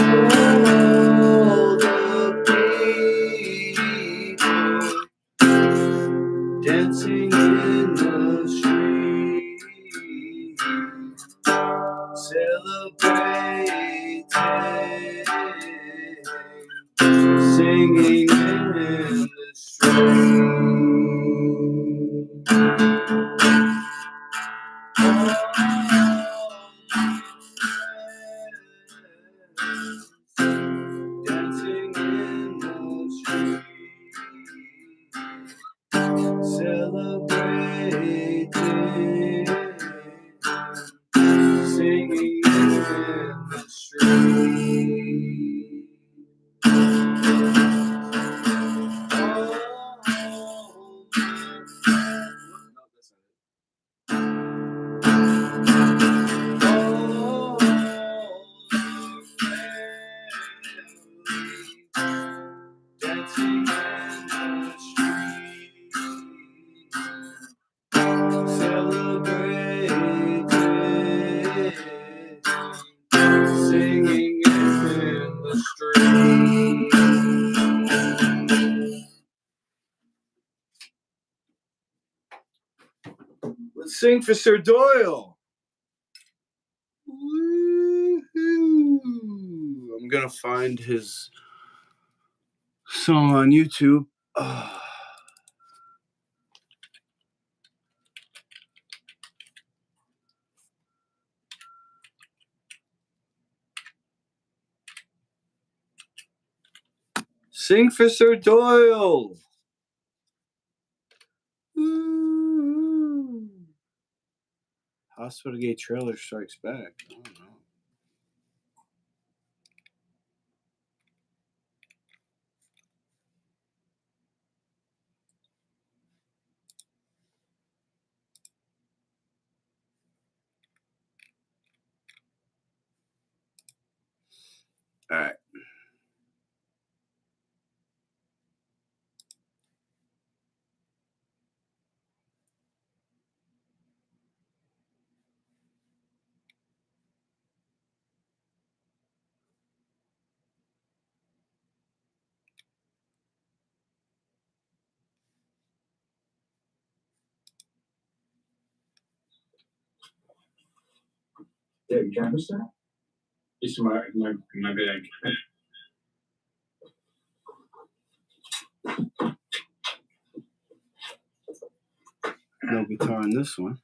all the people dancing in the street, celebrating, singing in the street. Dancing in the street, celebrating, singing in the street. Dancing in the street, celebrating, singing in the street. Let's sing for Sir Doyle. Woo-hoo. I'm gonna find his song on YouTube. Sing for Sir Doyle. Woo. Hospital Gate Trailer Strikes Back. I don't know. All right. Yeah, you can't miss that? It's my bag. No guitar in this one.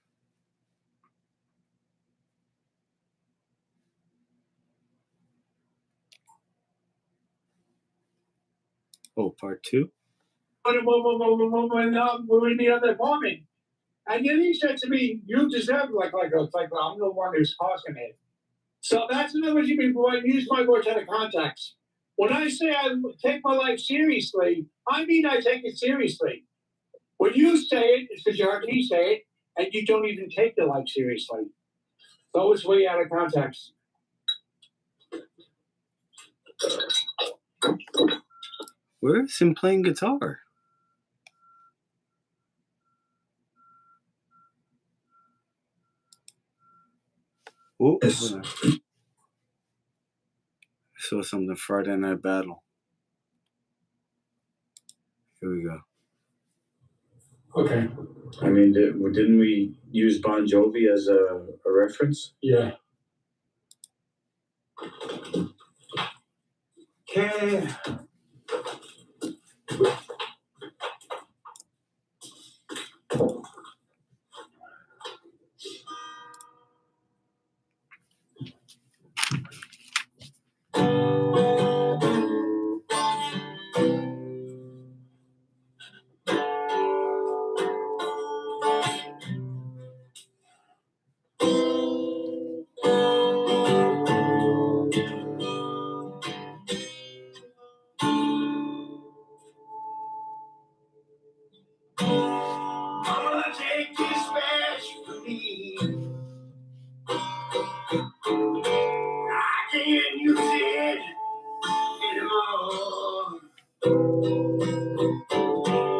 Oh, part 2? When we were in the other apartment, and then he said to me, "You deserve like I'm the one who's causing it." So that's another thing before I use my words out of context. When I say I take my life seriously, I mean I take it seriously. When you say it, it's because you heard me say it, and you don't even take your life seriously. So it's way out of context. Where's him playing guitar? Oh, I saw something Friday Night Battle. Here we go. Okay. I mean, didn't we use Bon Jovi as a reference? Yeah. Okay. I'm gonna take this match for me. I can't use it anymore.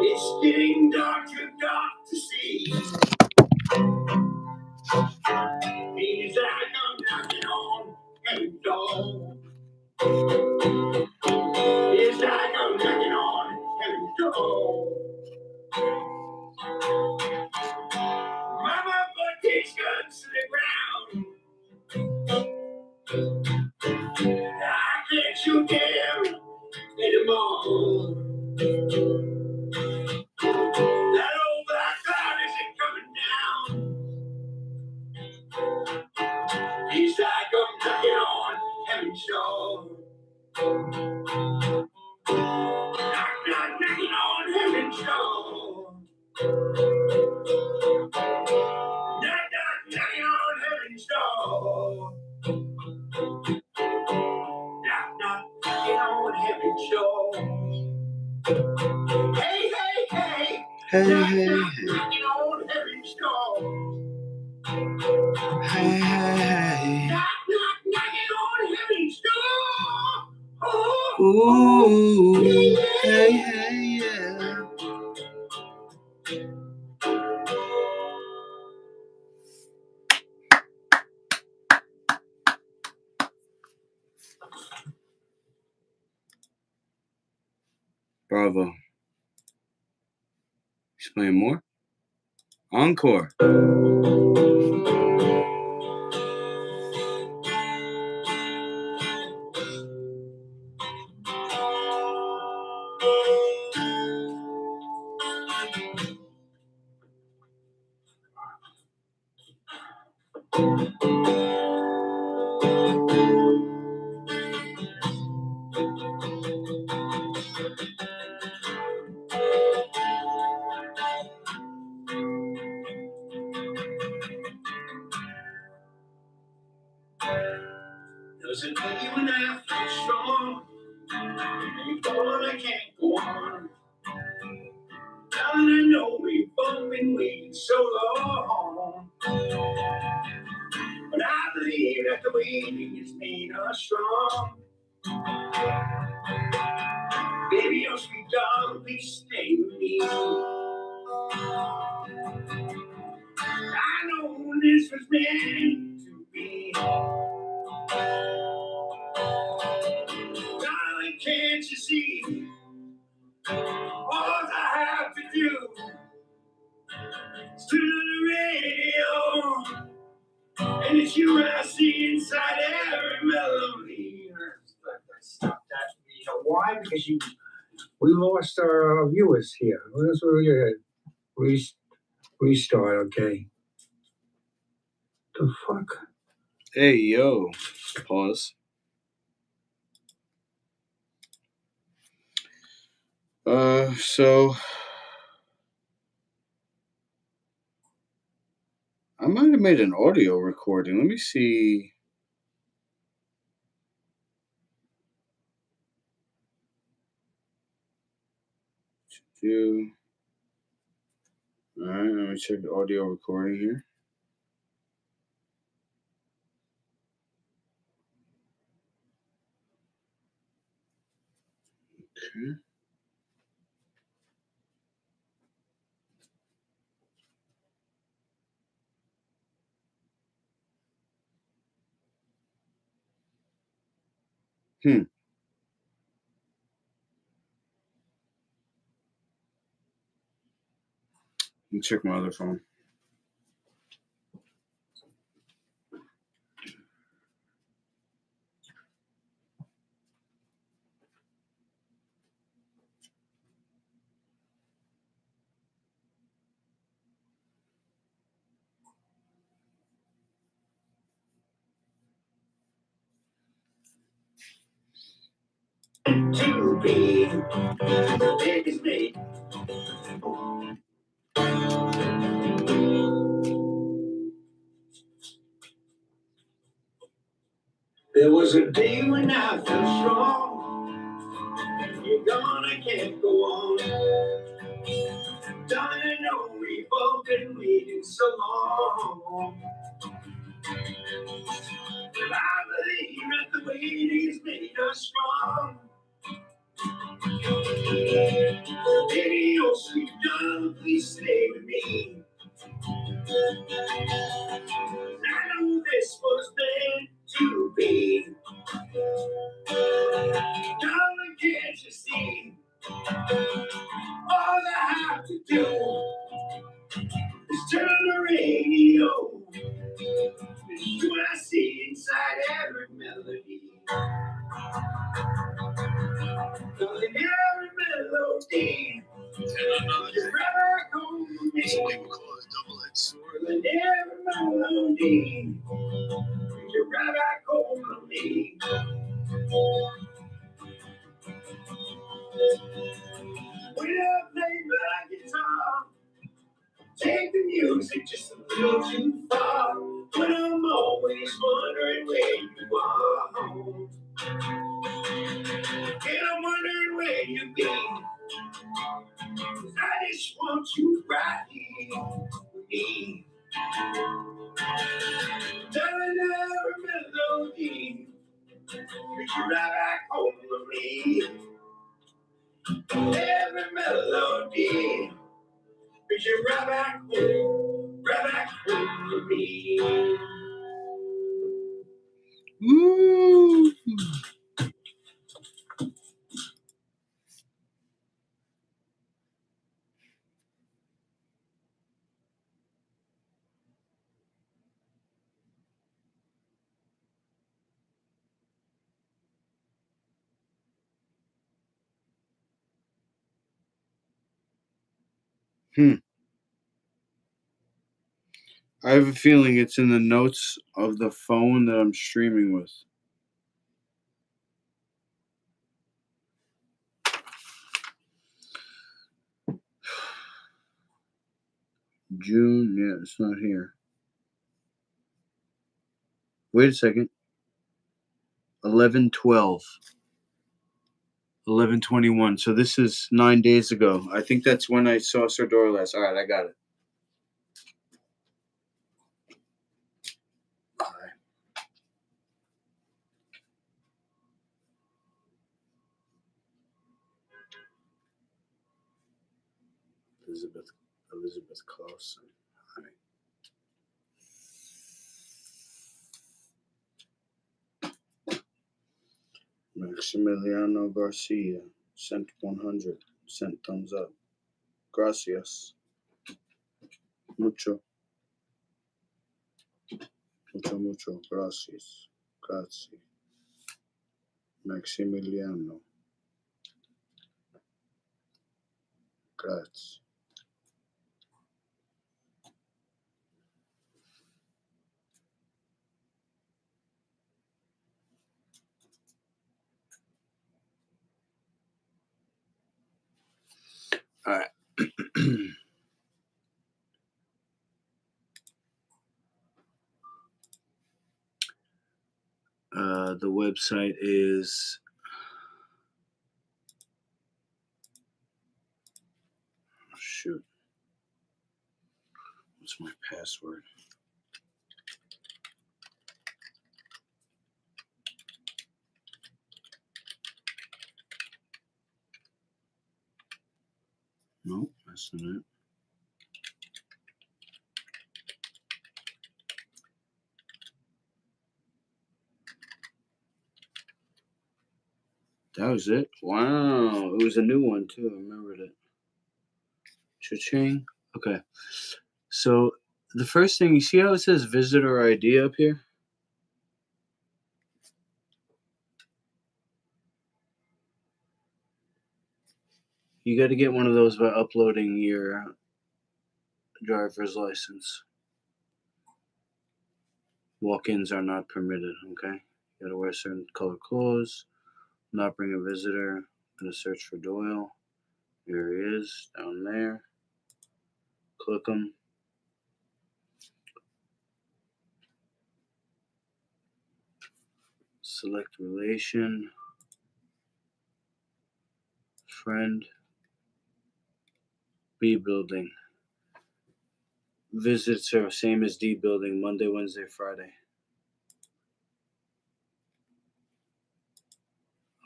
It's getting dark, too dark to see. Means that I'm knocking on every door. It's like I'm knocking on heaven's door. Mama put these guns to the ground. I can't shoot them anymore. That old black cloud isn't coming down. He's like I'm knocking on heaven's door. Knock, knock, knocking on heaven's door. Knock, knock, knocking on heaven's door. Knock, knock, knocking on heaven's door. Hey, hey, hey. Hey, Knock, hey, knock, hey. knocking on heaven's door. Hey, hey, hey. Knock, knock, knocking on heaven's door. Oh, Ooh, yeah, hey, yeah. hey, yeah. Bravo. He's playing more? Encore. There's a day when I feel strong, and you thought I can't go on. Darling, I know we've both been waiting so long, but I believe that the waiting has made us strong. Baby, oh sweet darling, please stay with me. I know this was meant to be. Darling, can't you see? All I have to do is turn on the radio, and it's you I see inside every melody. Stop that. You know why? Because we lost our viewers here. That's what we restart. Okay. The fuck? Hey, yo. Pause. So I might have made an audio recording. Let me see. All right, let me check the audio recording here. Okay. Let me check my other phone. To be is me. There was a day when I felt strong. You're gone, I can't go on. Darling, I know we've both been waiting so long. But I believe that the waiting's made us strong. Baby, oh sweet darling, please stay with me. I know this was meant to be. Could you ride back home with me? Every melody. Could you ride back home with me? Woo! I have a feeling it's in the notes of the phone that I'm streaming with. June, yeah, it's not here. Wait a second. 11/12. 11/21. So this is 9 days ago. I think that's when I saw Sir Doyle last. All right, I got it. All right. Elizabeth Clausen. All right. Maximiliano Garcia sent 100. Sent thumbs up. Gracias. Mucho. Mucho. Gracias. Grazie. Maximiliano. Grazie. All right. The website is shoot. What's my password? Nope, that's not it. That was it. Wow, it was a new one too. I remembered it. Cha-ching. Okay. So the first thing, you see how it says visitor ID up here? You got to get one of those by uploading your driver's license. Walk-ins are not permitted, okay? You got to wear certain color clothes, not bring a visitor. I'm going to search for Doyle. Here he is, down there. Click him. Select relation. Friend. B building. Visits are same as D building, Monday, Wednesday, Friday.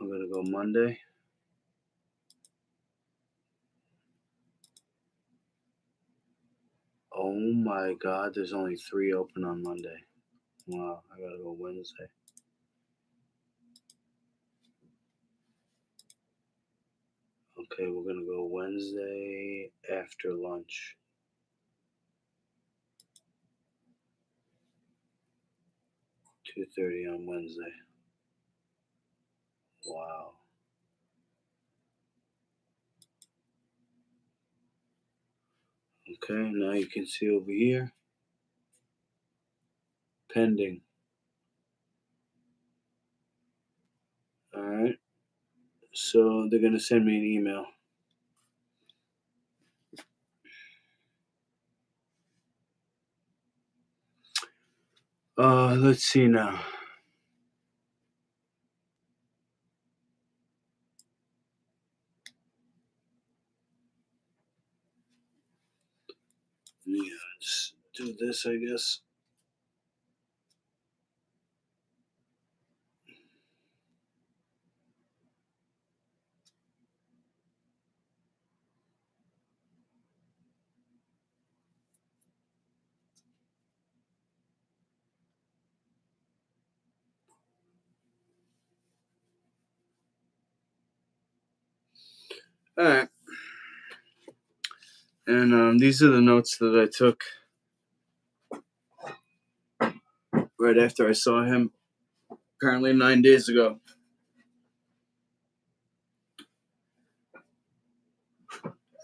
I'm going to go Monday. Oh my God, there's only 3 open on Monday. Wow, I gotta go Wednesday. Okay, we're gonna go Wednesday after lunch. 2:30 on Wednesday. Wow. Okay, now you can see over here. Pending. Alright. So they're gonna send me an email. Let's see now. Yeah, just do this, I guess. All right. And these are the notes that I took right after I saw him, apparently 9 days ago.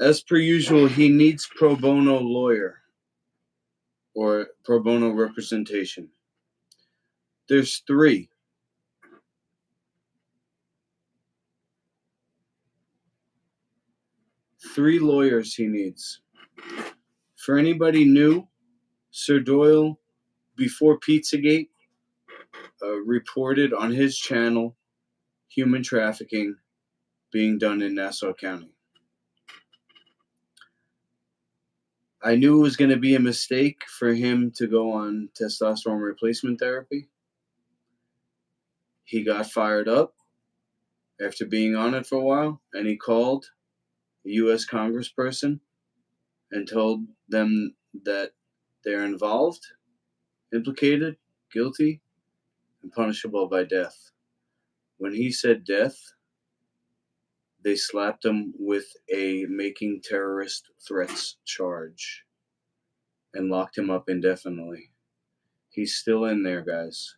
As per usual, he needs pro bono lawyer or pro bono representation. There's 3. 3 lawyers he needs. For anybody new, Sir Doyle, before Pizzagate, reported on his channel human trafficking being done in Nassau County. I knew it was going to be a mistake for him to go on testosterone replacement therapy. He got fired up after being on it for a while, and he called a U.S. congressperson and told them that they're involved, implicated, guilty, and punishable by death. When he said death, they slapped him with a making terrorist threats charge and locked him up indefinitely. He's still in there, guys.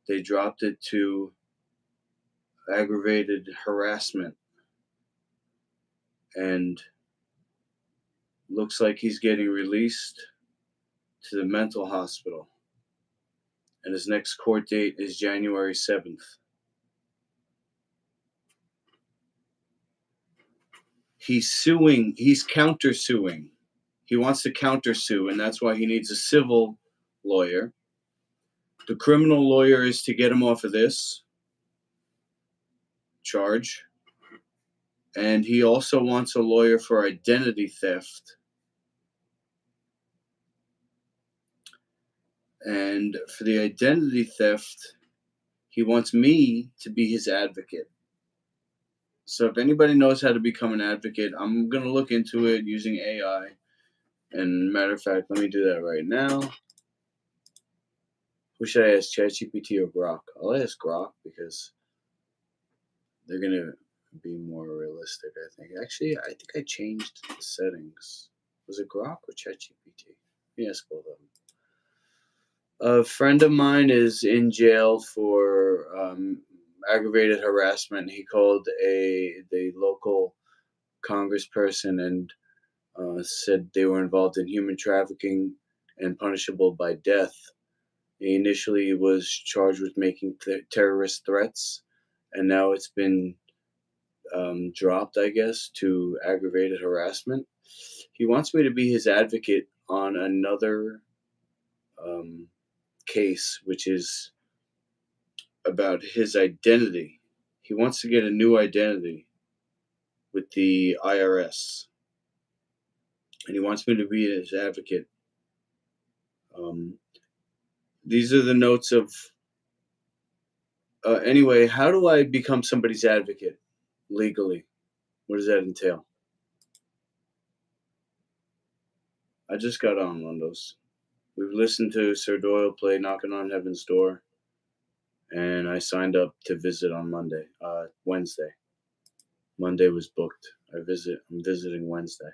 They dropped it to aggravated harassment, and looks like he's getting released to the mental hospital. And his next court date is January 7th. He's countersuing. He wants to countersue, and that's why he needs a civil lawyer. The criminal lawyer is to get him off of this charge. And he also wants a lawyer for identity theft. And for the identity theft, he wants me to be his advocate. So if anybody knows how to become an advocate, I'm going to look into it using AI. And matter of fact, let me do that right now. Who should I ask, ChatGPT or Grok? I'll ask Grok because they're going to be more realistic, I think. Actually, I think I changed the settings. Was it Grok or ChatGPT? Yes, both of them. A friend of mine is in jail for aggravated harassment. He called the local congressperson and said they were involved in human trafficking and punishable by death. He initially was charged with making terrorist threats, and now it's been dropped, I guess, to aggravated harassment. He wants me to be his advocate on another case, which is about his identity. He wants to get a new identity with the IRS, and he wants me to be his advocate. These are the notes of. Anyway, how do I become somebody's advocate legally? What does that entail? I just got on one of those. We've listened to Sir Doyle play Knocking on Heaven's Door, and I signed up to visit on Wednesday. Monday was booked. I'm visiting Wednesday.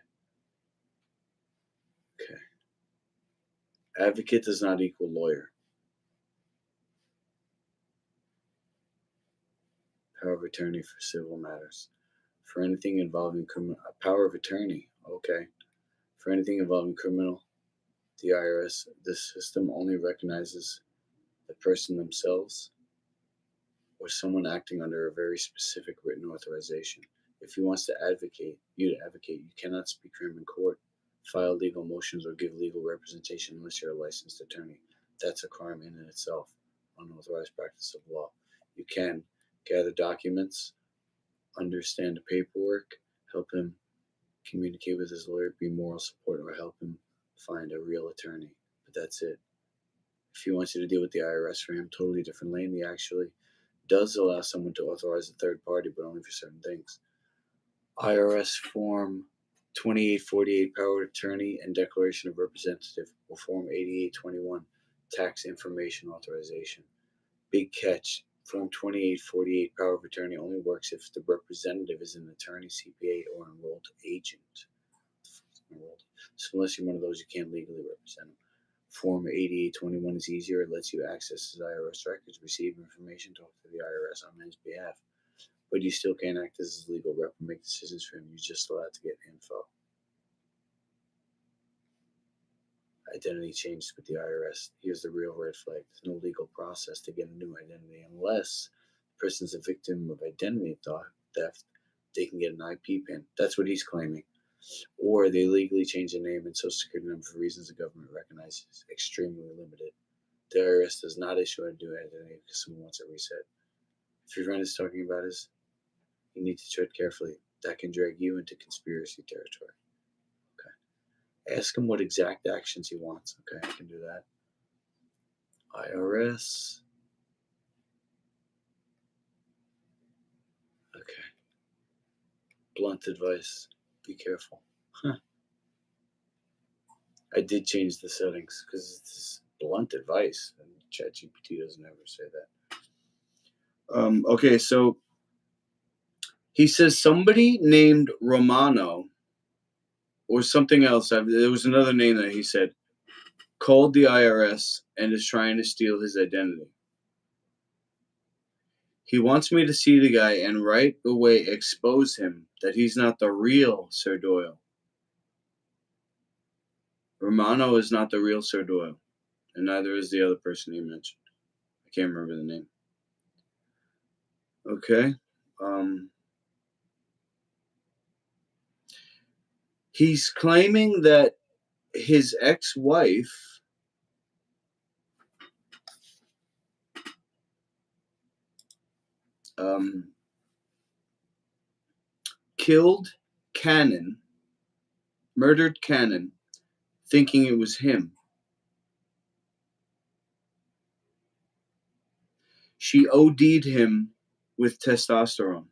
Okay. Advocate does not equal lawyer. Power of attorney for civil matters. For anything involving criminal, power of attorney. Okay. For anything involving criminal, the IRS, this system only recognizes the person themselves or someone acting under a very specific written authorization. If he wants to advocate, you cannot speak for him in court, file legal motions, or give legal representation unless you're a licensed attorney. That's a crime in and itself, unauthorized practice of law. You can gather documents, understand the paperwork, help him communicate with his lawyer, be moral support, or help him find a real attorney. But that's it. If he wants you to deal with the IRS for him, totally different lane. He actually does allow someone to authorize a third party, but only for certain things. IRS Form 2848, Power of Attorney and Declaration of Representative, or Form 8821, Tax Information Authorization. Big catch. Form 2848, power of attorney only works if the representative is an attorney, CPA, or enrolled agent. So unless you're one of those, you can't legally represent them. Form 8821 is easier. It lets you access his IRS records, receive information, talk to the IRS on his behalf. But you still can't act as his legal rep and make decisions for him. You're just allowed to get info. Identity changed with the IRS. Here's the real red flag. There's no legal process to get a new identity unless the person's a victim of identity theft. They can get an IP pin. That's what he's claiming. Or they legally change the name and social security number for reasons the government recognizes extremely limited. The IRS does not issue a new identity because someone wants it reset. If your friend is talking about this, you need to tread carefully. That can drag you into conspiracy territory. Okay. Ask him what exact actions he wants. Okay, I can do that. IRS. Okay. Blunt advice. Be careful. I did change the settings because it's blunt advice, and ChatGPT doesn't ever say that. Okay, so he says somebody named Romano or something else. There was another name that he said called the IRS and is trying to steal his identity. He wants me to see the guy and right away expose him that he's not the real Sir Doyle. Romano is not the real Sir Doyle, and neither is the other person he mentioned. I can't remember the name. Okay. He's claiming that his ex-wife killed Cannon, murdered Cannon, thinking it was him. She OD'd him with testosterone.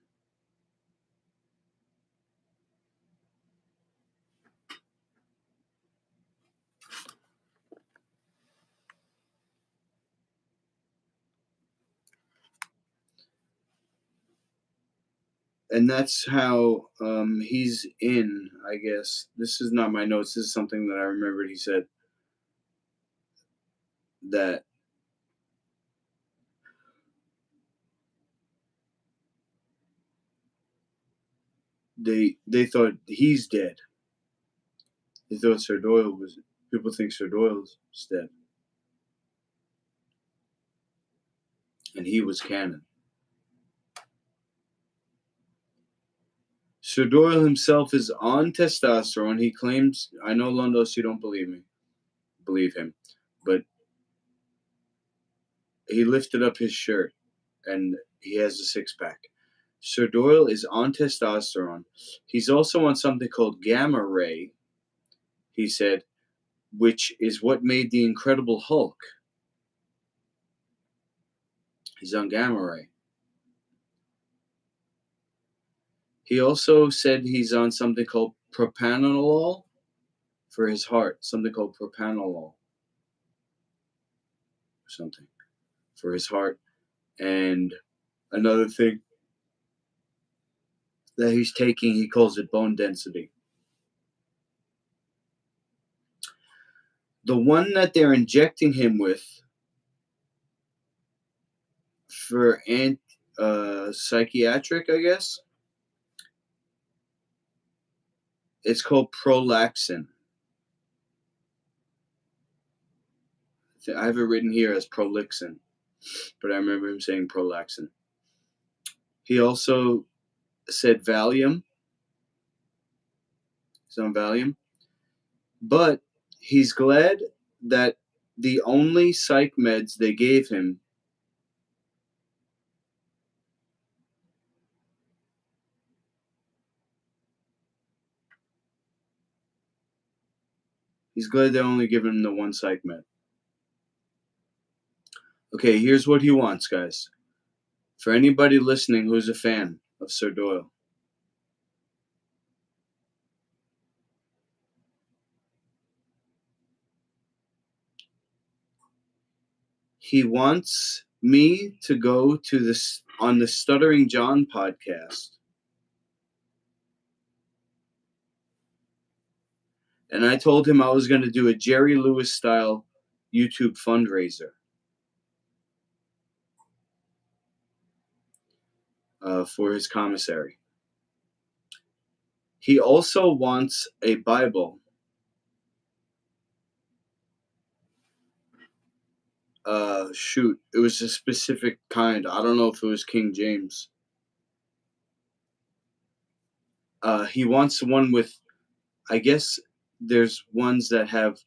And that's how he's in, I guess. This is not my notes. This is something that I remembered he said. That they thought he's dead. They thought Sir Doyle was... People think Sir Doyle's dead. And he was Cannon. Sir Doyle himself is on testosterone. He claims... I know, Londos, you don't believe him. But he lifted up his shirt and he has a six-pack. Sir Doyle is on testosterone. He's also on something called gamma ray, he said, which is what made the Incredible Hulk. He's on gamma ray. He also said he's on something called propranolol for his heart. Something called propranolol. Something for his heart. And another thing that he's taking, he calls it bone density. The one that they're injecting him with for psychiatric, I guess, it's called prolaxin. I have it written here as prolixin, but I remember him saying prolaxin. He also said Valium. He's on Valium. But he's glad that the only psych meds they gave him he's glad they only given him the one psych med. Okay, here's what he wants, guys. For anybody listening who's a fan of Sir Doyle. He wants me to go to this on the Stuttering John podcast, and I told him I was going to do a Jerry Lewis style YouTube fundraiser for his commissary. He also wants a Bible. Shoot, it was a specific kind. I don't know if it was King James. He wants one with, I guess there's ones that have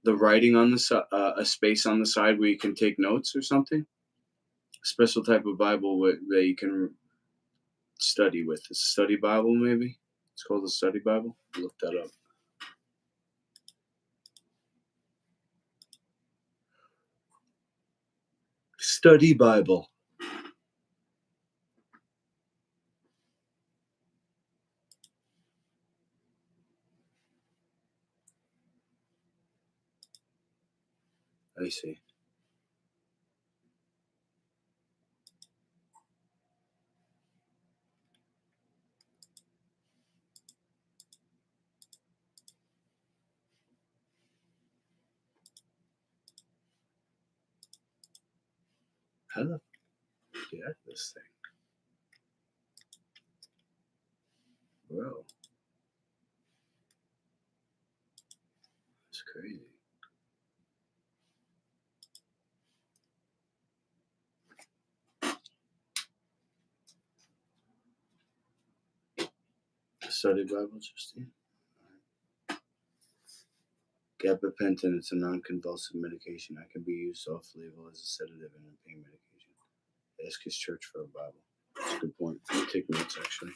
the writing on the a space on the side where you can take notes or something. A special type of Bible that you can study with. It's a study Bible, maybe. It's called a study Bible. Look that up. Study Bible. I see. How the get this thing? Bro. It's crazy. Study Bible, Justine. Gabapentin, it's a non-convulsive medication that can be used off-label as a sedative and a pain medication. Ask his church for a Bible. That's a good point. I'll take notes, actually.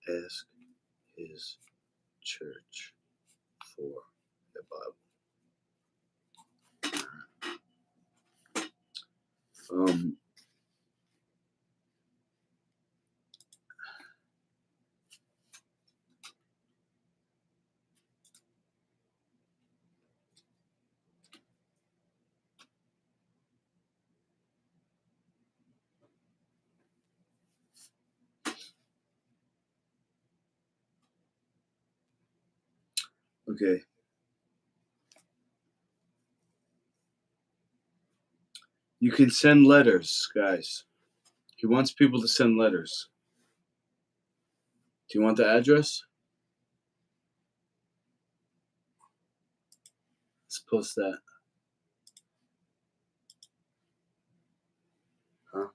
Ask his church for a Bible. Okay. You can send letters, guys. He wants people to send letters. Do you want the address? Let's post that. Huh?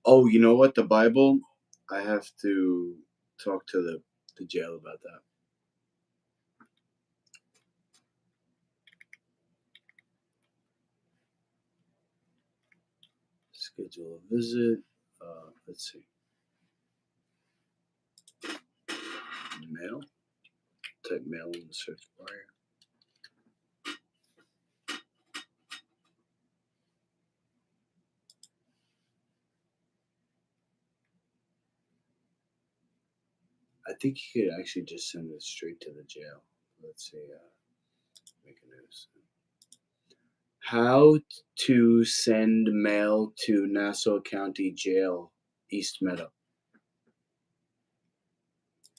Oh, you know what? The Bible, I have to talk to the jail about that. Schedule a visit. Let's see. Mail. Type mail in the search bar here. I think you could actually just send it straight to the jail. Let's see. Make a news. How to send mail to Nassau County Jail, East Meadow.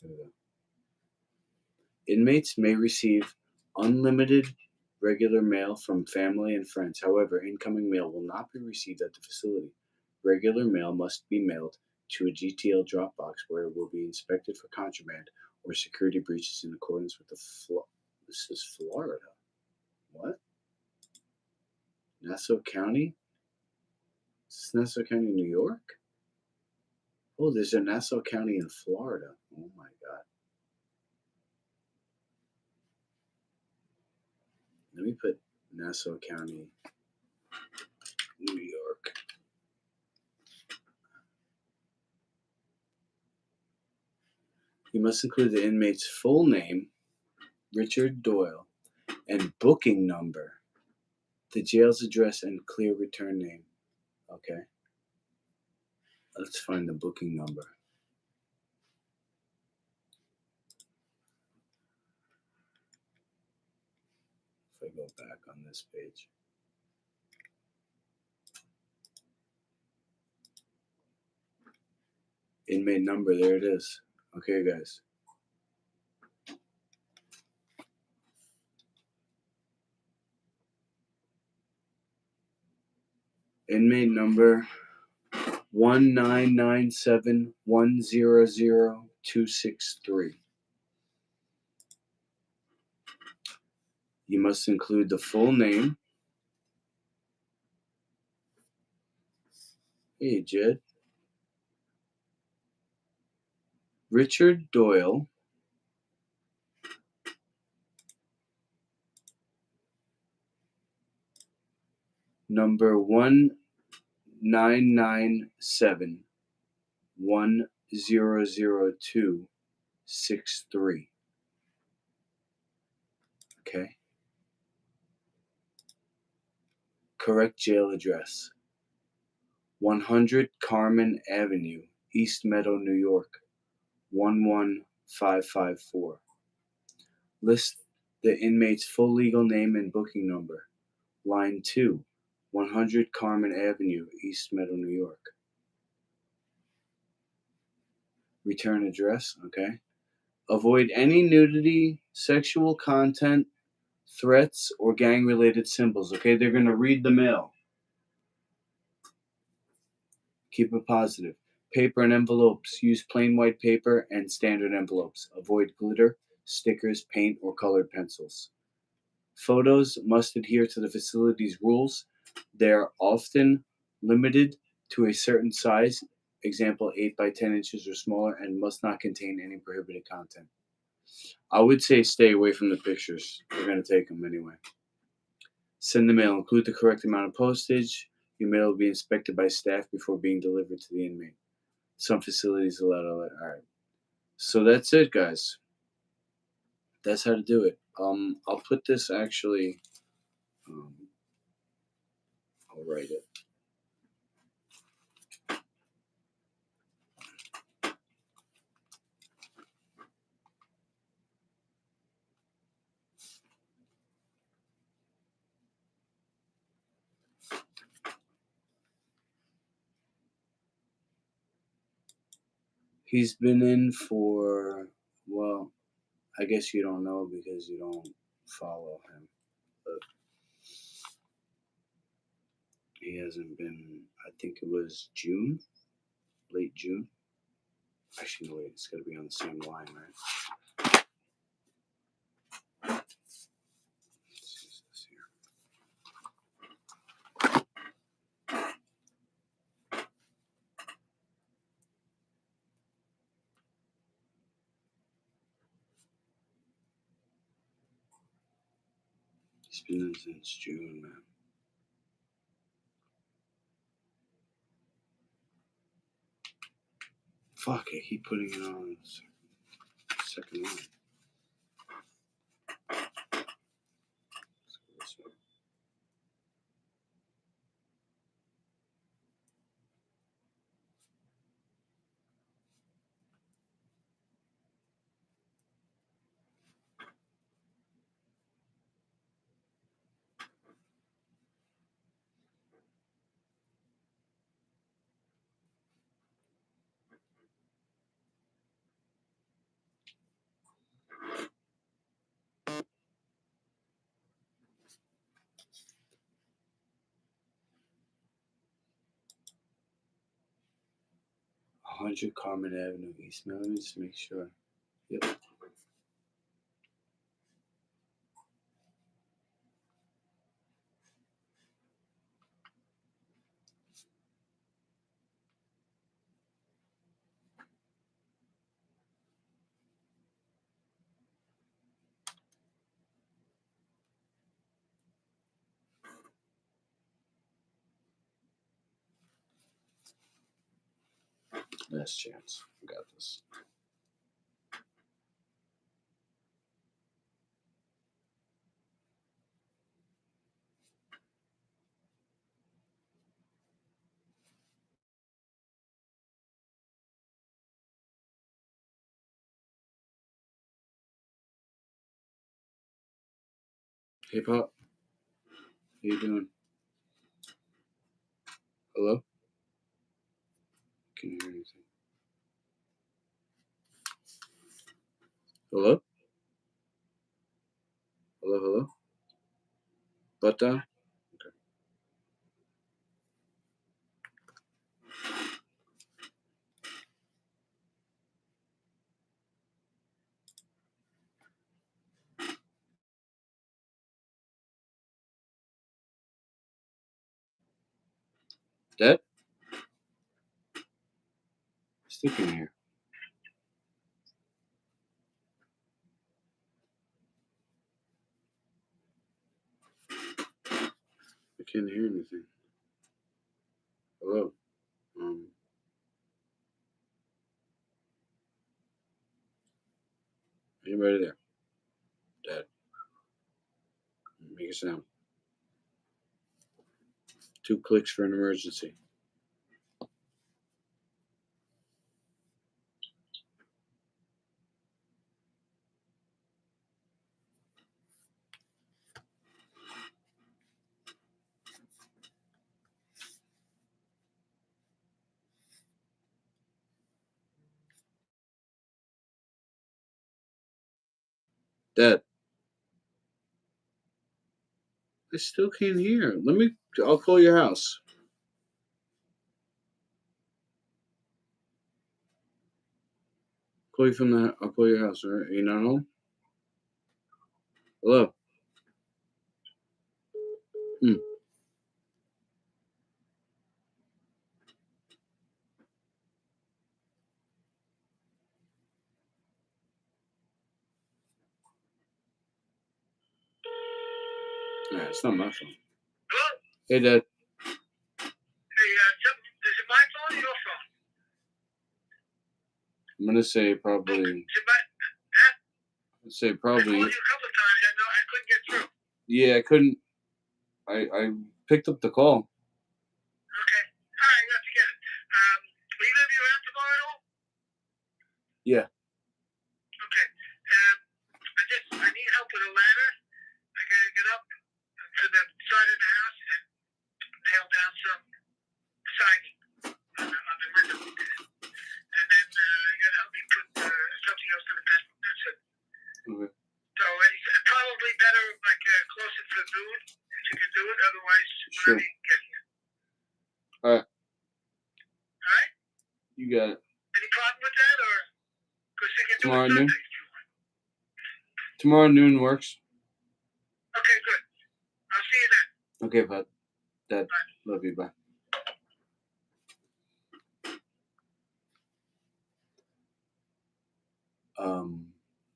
Here we go. Inmates may receive unlimited regular mail from family and friends. However, incoming mail will not be received at the facility. Regular mail must be mailed to a GTL drop box where it will be inspected for contraband or security breaches in accordance with the This is Florida. What? Nassau County? Is this Nassau County, New York? Oh, there's a Nassau County in Florida. Oh my God. Let me put Nassau County, New York. You must include the inmate's full name, Richard Doyle, and booking number. the jail's address and clear return name. Okay. Let's find the booking number. If I go back on this page. Inmate number, there it is. Okay, guys. Inmate number 19971000263. You must include the full name. Hey, Jed. Richard Doyle. Number 19971000263. Okay. Correct jail address. 100 Carmen Avenue, East Meadow, New York, 11554. List the inmate's full legal name and booking number. Line 2, 100 Carmen Avenue, East Meadow, New York. Return address, okay. Avoid any nudity, sexual content, threats, or gang-related symbols, okay? They're going to read the mail. Keep it positive. Paper and envelopes. Use plain white paper and standard envelopes. Avoid glitter, stickers, paint, or colored pencils. Photos must adhere to the facility's rules. They are often limited to a certain size, example 8 by 10 inches or smaller, and must not contain any prohibited content. I would say stay away from the pictures. We're going to take them anyway. Send the mail. Include the correct amount of postage. Your mail will be inspected by staff before being delivered to the inmate. Some facilities allow it. All right. So that's it, guys. That's how to do it. I'll put this actually. I'll write it. He's been in for, well, I guess you don't know because you don't follow him. But he hasn't been, I think it was June, late June. Actually, no, wait, it's got to be on the same line, right? Let's use this here. He's been in since June, man. Fuck, I keep putting it on the second line. Let's go this way. "100 Carmen Avenue, East Meadow." Let me just make sure. Yep. Last chance. We got this. Hey, Pop. How you doing? Hello? Can you hear anything? Hello? Hello, hello? Butt down? Dad? Still can't hear. I can't hear anything. Hello? Anybody there? Dad? Make a sound. 2 clicks for an emergency. Dad? I still can't hear. I'll call your house. I'll call your house, alright? Are you not home? Hello? Nah, it's not my phone. Hello? Hey, Dad. Hey, is it my phone or your phone? I'm gonna say probably. Is it my, Say I probably. called you a couple of times. I couldn't get through. Yeah, I couldn't. I picked up the call. Okay. All right, let's forget it. Will you gonna be around tomorrow at all? Yeah. Okay. I need help with a ladder. I gotta get up to the side of the house and nail down some siding on the window. And then you gotta help me put something else to the bed. That's it. Okay. So it's probably better like closer to noon if you can do it. Otherwise, Sure. whenever you can get here. All right. All right. You got it. Any problem with that, or because they can Tomorrow do it noon? Sundays if you want. Tomorrow noon works. Okay, good. I'll see you then. Okay, bud. Dad, Bye. love you. Bye.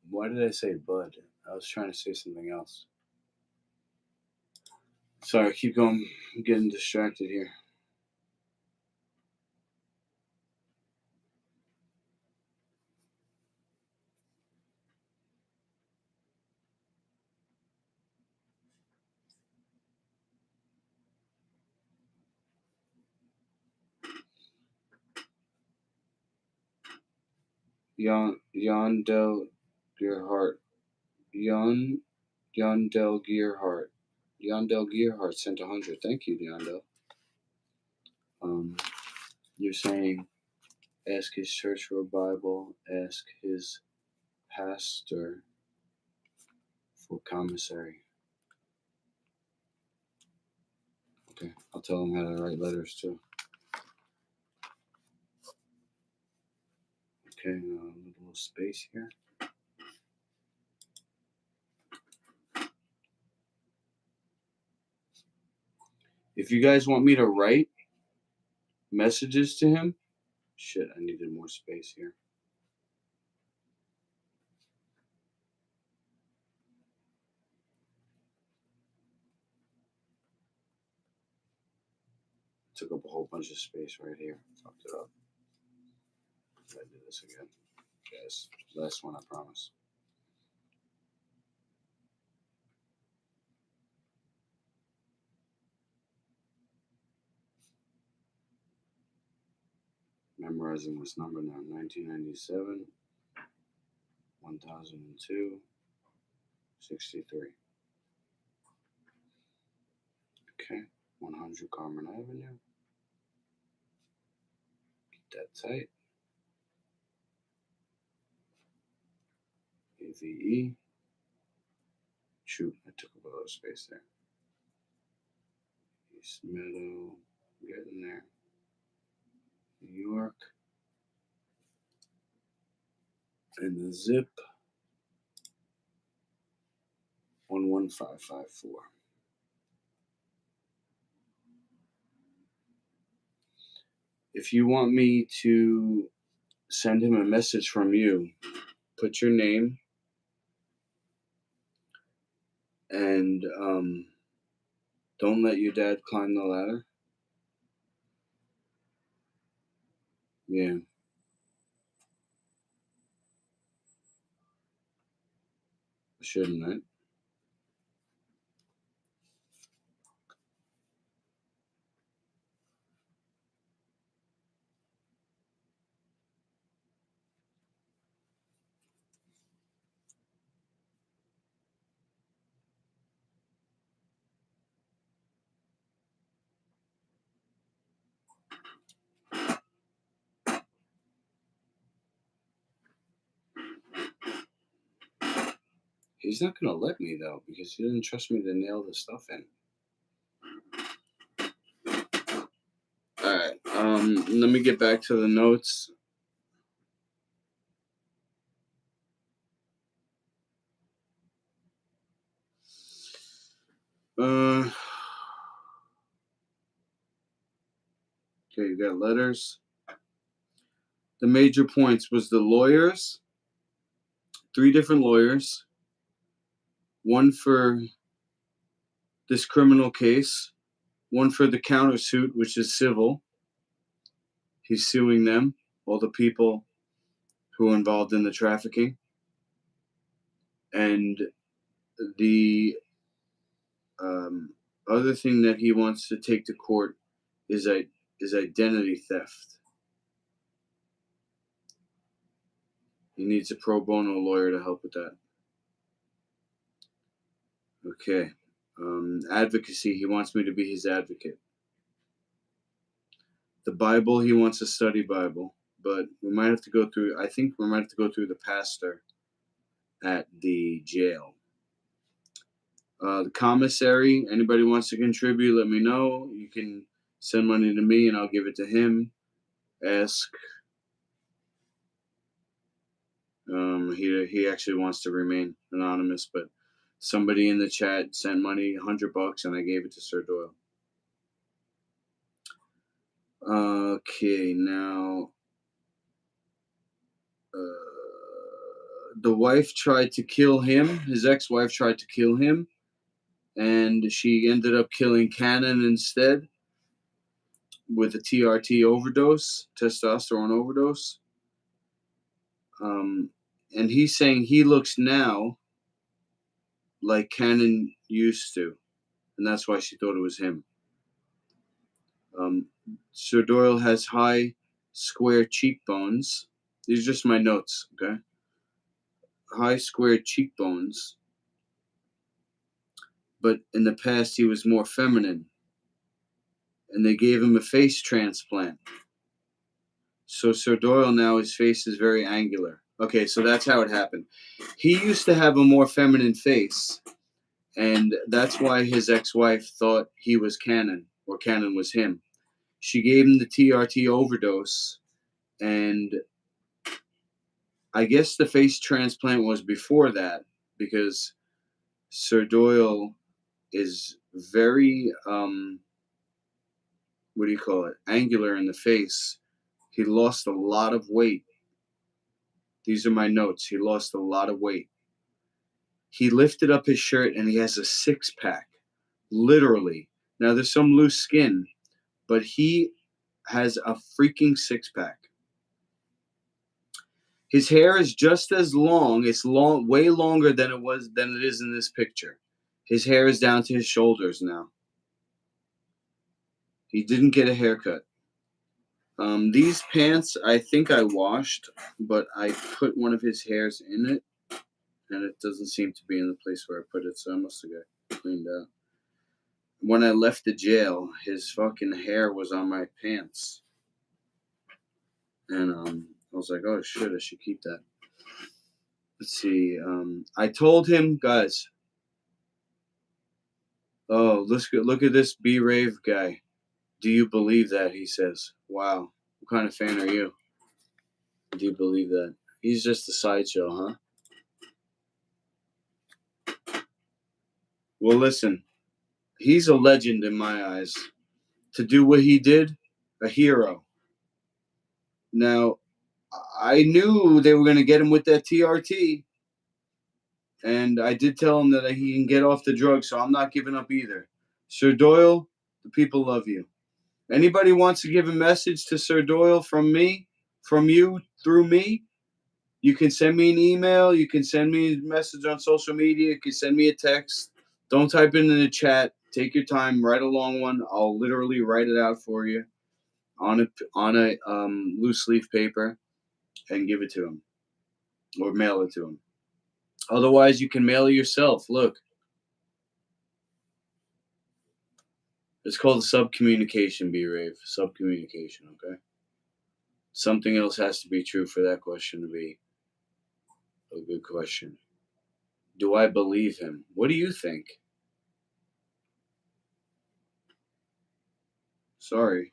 Why did I say bud? I was trying to say something else. Sorry, keep going. I'm getting distracted here. Yondel Gearhart. Yondel Gearhart. Yondel Gearhart sent 100. Thank you, Yondel. You're saying ask his church for a Bible, ask his pastor for commissary. Okay, I'll tell him how to write letters too. Okay, a little space here. If you guys want me to write messages to him, shit, I needed more space here. Took up a whole bunch of space right here. Fucked it up. Gotta do this again. Guys, last one, I promise. Memorizing this number now. 1997, 1002, 63. 100 Carmen Avenue. Get that tight. AVE. Shoot, I took a little space there. East Meadow. Getting there. New York. And the zip. 11554. If you want me to send him a message from you, put your name and don't let your dad climb the ladder. Yeah. I shouldn't, right? He's not gonna let me though because he doesn't trust me to nail the stuff in. All right. Let me get back to the notes. Okay, you got letters. The major points was the lawyers, 3 different lawyers, one for this criminal case, one for the countersuit, which is civil. He's suing them, all the people who are involved in the trafficking. And the other thing that he wants to take to court is identity theft. He needs a pro bono lawyer to help with that. Okay. Advocacy, he wants me to be his advocate. The Bible, he wants to study Bible, but we might have to go through, I think we might have to go through the pastor at the jail. The commissary, anybody wants to contribute, let me know. You can send money to me and I'll give it to him. Ask. He actually wants to remain anonymous, but somebody in the chat sent money, $100, and I gave it to Sir Doyle. Okay, now the wife tried to kill him. His ex-wife tried to kill him, and she ended up killing Cannon instead with a TRT overdose, testosterone overdose. And he's saying he looks now like Cannon used to, and that's why she thought it was him. Sir Doyle has high, square cheekbones. These are just my notes, okay? High, square cheekbones. But in the past, he was more feminine. And they gave him a face transplant. So Sir Doyle now, his face is very angular. Okay, so that's how it happened. He used to have a more feminine face. And that's why his ex-wife thought he was Cannon, or Cannon was him. She gave him the TRT overdose, and I guess the face transplant was before that, because Sir Doyle is very, angular in the face. He lost a lot of weight. These are my notes. He lost a lot of weight. He lifted up his shirt and he has a 6-pack, literally. Now there's some loose skin, but he has a freaking 6-pack. His hair is just as long. It's long, way longer than it is in this picture. His hair is down to his shoulders now. He didn't get a haircut. These pants, I think I washed, but I put one of his hairs in it, and it doesn't seem to be in the place where I put it, so I must have got cleaned out. when I left the jail, his fucking hair was on my pants. And I was like, oh shit, I should keep that. Let's see. I told him, guys. Oh, look at this B-Rave guy. Do you believe that? He says. Wow. What kind of fan are you? Do you believe that? He's just a sideshow, huh? Well, listen. He's a legend in my eyes. To do what he did, a hero. Now, I knew they were going to get him with that TRT. And I did tell him that he can get off the drugs, so I'm not giving up either. Sir Doyle, the people love you. Anybody wants to give a message to Sir Doyle from me, from you, through me, you can send me an email. You can send me a message on social media. You can send me a text. Don't type it in the chat. Take your time. Write a long one. I'll literally write it out for you on a loose leaf paper and give it to him or mail it to him. Otherwise, you can mail it yourself. Look. It's called subcommunication, B-Rave. Subcommunication, okay? Something else has to be true for that question to be a good question. Do I believe him? What do you think? Sorry.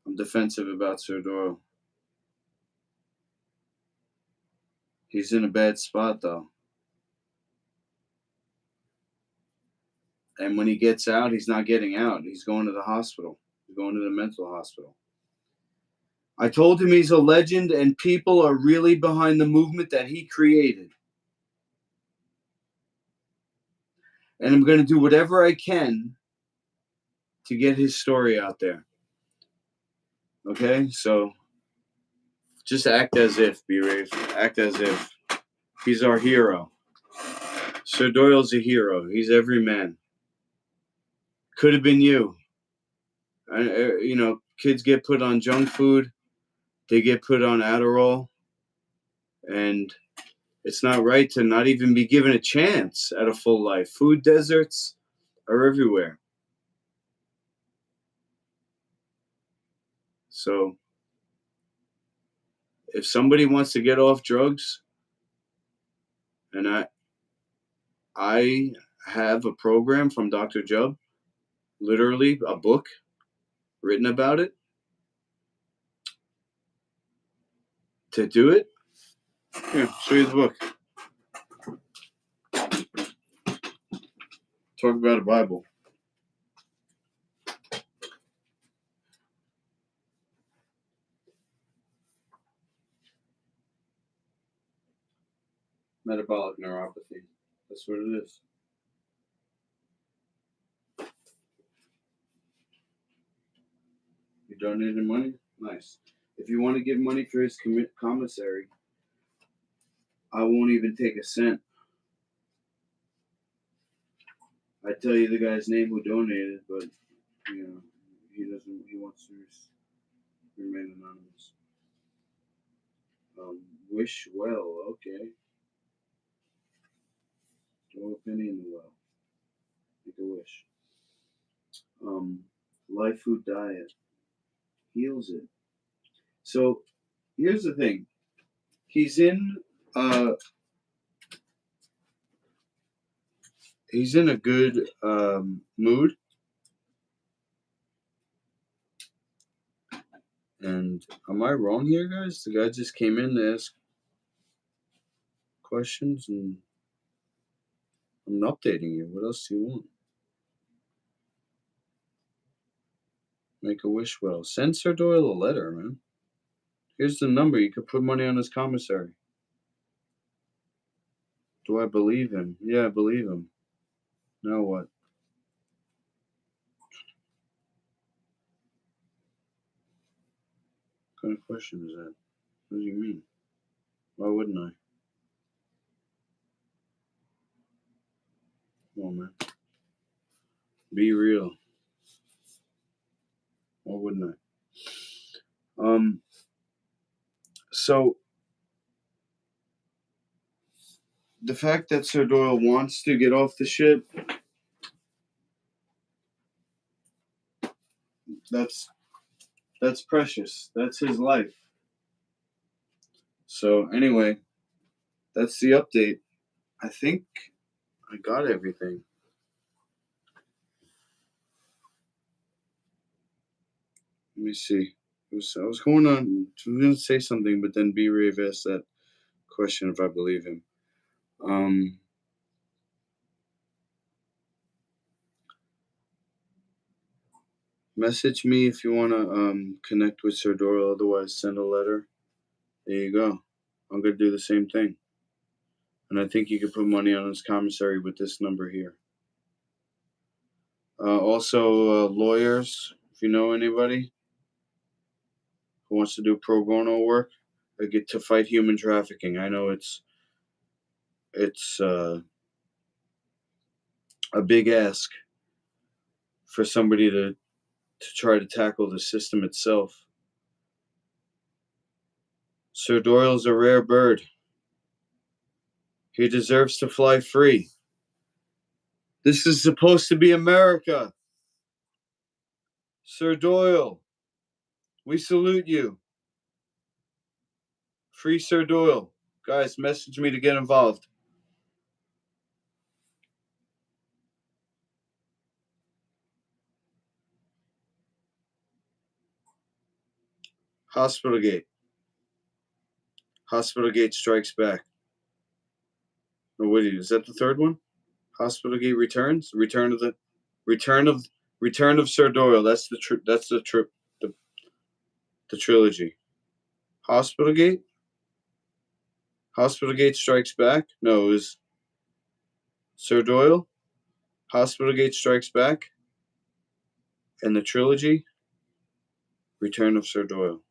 I'm defensive about Sir Doyle. He's in a bad spot, though. And when he gets out, he's not getting out. He's going to the hospital. He's going to the mental hospital. I told him he's a legend and people are really behind the movement that he created. And I'm going to do whatever I can to get his story out there. Okay? So just act as if, B-Rave. Act as if. He's our hero. Sir Doyle's a hero. He's every man. Could have been you. Kids get put on junk food. They get put on Adderall. And it's not right to not even be given a chance at a full life. Food deserts are everywhere. So if somebody wants to get off drugs, and I have a program from Dr. Jubb, literally a book written about it, to do it. Here, show you the book. Talk about a Bible. Metabolic neuropathy. That's what it is. You donated money? Nice. If you want to give money for his commissary, I won't even take a cent. I tell you the guy's name who donated, but he doesn't. He wants to remain anonymous. Wish well. Okay. Throw a penny in the well. Make a wish. Live food diet heals it. So here's the thing. He's in a good mood. And am I wrong here, guys? The guy just came in to ask questions, and I'm updating you. What else do you want? Make a wish well. Send Sir Doyle a letter, man. Here's the number. You could put money on his commissary. Do I believe him? Yeah, I believe him. Now what? What kind of question is that? What do you mean? Why wouldn't I? Come on, man. Be real. Why wouldn't I? So the fact that Sir Doyle wants to get off the ship, That's precious. That's his life. So anyway, that's the update. I think I got everything. Let me see. I was going on. I was going to say something, but then B. Rave asked that question if I believe him. Message me if you want to connect with Sir Doyle. Otherwise, send a letter. There you go. I'm going to do the same thing. And I think you can put money on his commissary with this number here. Also, lawyers, if you know anybody who wants to do pro bono work, or get to fight human trafficking. I know it's a big ask for somebody to try to tackle the system itself. Sir Doyle's a rare bird. He deserves to fly free. This is supposed to be America. Sir Doyle, we salute you. Free Sir Doyle. Guys, message me to get involved. Hospital Gate. Hospital Gate Strikes Back. No, what is that? The third one? Hospital Gate Returns. Return of Sir Doyle. That's the trilogy. Hospital Gate. Hospital Gate Strikes Back. No, it was Sir Doyle. Hospital Gate Strikes Back. And the trilogy. Return of Sir Doyle.